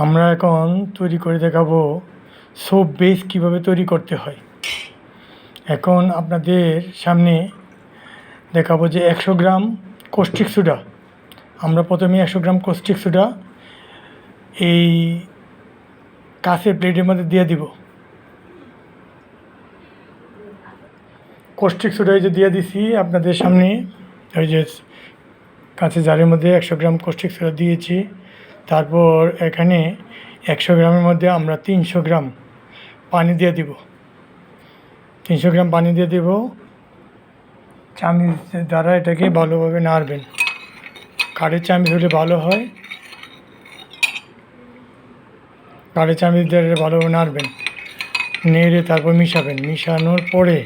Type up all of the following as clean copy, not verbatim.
আমরা এখন তৈরি করে দেখাবো সোপ বেস কীভাবে তৈরি করতে হয়। এখন আপনাদের সামনে দেখাবো যে 100 গ্রাম কস্টিক সোডা, আমরা প্রথমে 100 গ্রাম কস্টিক সোডা এই কাঁচের প্লেটের মধ্যে দিয়ে দিব। কস্টিক সোডা এই যে দিয়ে দিছি আপনাদের সামনে, ওই যে কাঁচের জারের মধ্যে 100 গ্রাম কস্টিক সোডা দিয়েছি। তারপর এখানে 100 গ্রামের মধ্যে আমরা 300 গ্রাম পানি দিয়ে দিব। 300 গ্রাম পানি দিয়ে দেব। চামচ দ্বারা এটাকে ভালোভাবে নাড়বেন, কাঠের চামচ হলে ভালো হয়। কাঠের চামচ দিয়ে ভালোভাবে নাড়বেন, নেড়ে তারপর মিশাবেন। মিশানোর পরে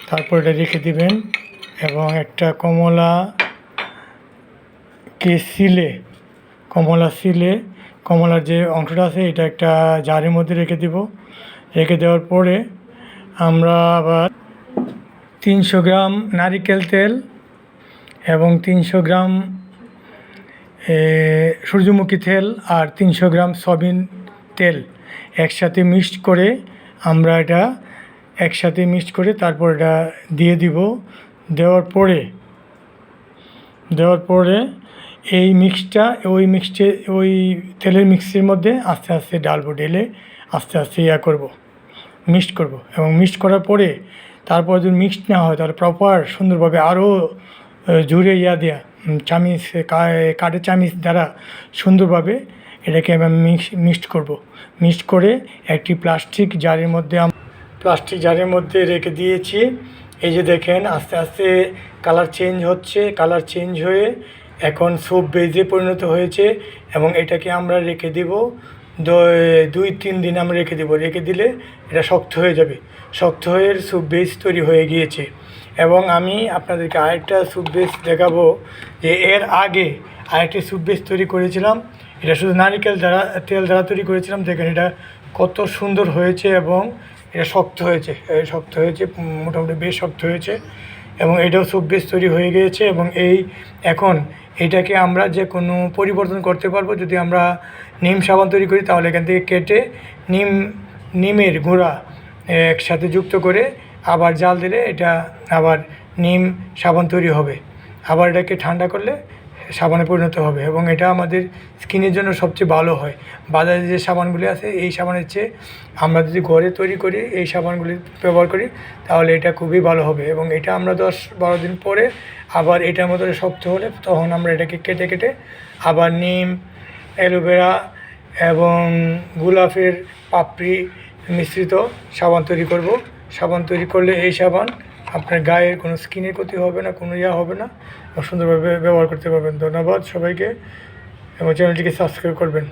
তারপর এটা রেখে দিবেন এবং একটা কমলার যে অংশটা আছে এটা একটা জারের মধ্যে রেখে দিব। রেখে দেওয়ার পরে আমরা আবার 300 গ্রাম নারিকেল তেল এবং 300 গ্রাম সূর্যমুখী তেল আর 300 গ্রাম সয়াবিন তেল একসাথে মিক্সড করে আমরা এটা তারপর এটা দিয়ে দিব। দেওয়ার পরে এই ওই তেলের মিক্সের মধ্যে আস্তে আস্তে ডালবো, ঢেলে আস্তে আস্তে মিক্সড করব এবং মিক্সড করার পরে তারপর যদি মিক্সড না হয় তাহলে প্রপার সুন্দরভাবে আরও জুড়ে দেওয়া কাঠের চামচ দ্বারা সুন্দরভাবে এটাকে আমরা মিক্সড করব। মিক্সড করে একটি প্লাস্টিক জারের মধ্যে রেখে দিয়েছি। এই যে দেখেন আস্তে আস্তে কালার চেঞ্জ হচ্ছে, কালার চেঞ্জ হয়ে এখন সোপ বেজে পরিণত হয়েছে এবং এটাকে আমরা রেখে দেব 2-3 দিন আমরা রেখে দেব। রেখে দিলে এটা শক্ত হয়ে যাবে, শক্ত হয়ে সোপ বেস তৈরি হয়ে গিয়েছে। এবং আমি আপনাদেরকে আরেকটা সোপ বেস দেখাবো যে এর আগে আরেকটি সোপ বেস তৈরি করেছিলাম। এটা শুধু নারকেল তেল দ্বারা তৈরি করেছিলাম। দেখেন এটা কত সুন্দর হয়েছে এবং এটা শক্ত হয়েছে, মোটামুটি বেশ শক্ত হয়েছে এবং এটাও সোপ বেস তৈরি হয়ে গিয়েছে। এবং এখন এটাকে আমরা যে কোনো পরিবর্তন করতে পারবো। যদি আমরা নিম সাবান তৈরি করি তাহলে এখান থেকে কেটে নিমের গুঁড়া একসাথে যুক্ত করে আবার জাল দিলে এটা আবার নিম সাবান তৈরি হবে। আবার এটাকে ঠান্ডা করলে সাবানে পরিণত হবে এবং এটা আমাদের স্কিনের জন্য সবচেয়ে ভালো হয়। বাজারে যে সাবানগুলি আছে এই সাবানের চেয়ে আমরা যদি ঘরে তৈরি করি এই সাবানগুলি ব্যবহার করি তাহলে এটা খুবই ভালো হবে। এবং এটা আমরা 10-12 দিন পরে আবার এটার মতো শক্ত হলে তখন আমরা এটাকে কেটে আবার নিম, অ্যালোভেরা এবং গোলাপের পাপড়ি মিশ্রিত সাবান তৈরি করব। সাবান তৈরি করলে এই সাবান আপনার গায়ের কোনো স্কিনের ক্ষতি হবে না, কোনো হবে না, সুন্দরভাবে ব্যবহার করতে পারবেন। ধন্যবাদ সবাইকে এবং চ্যানেলটিকে সাবস্ক্রাইব করবেন।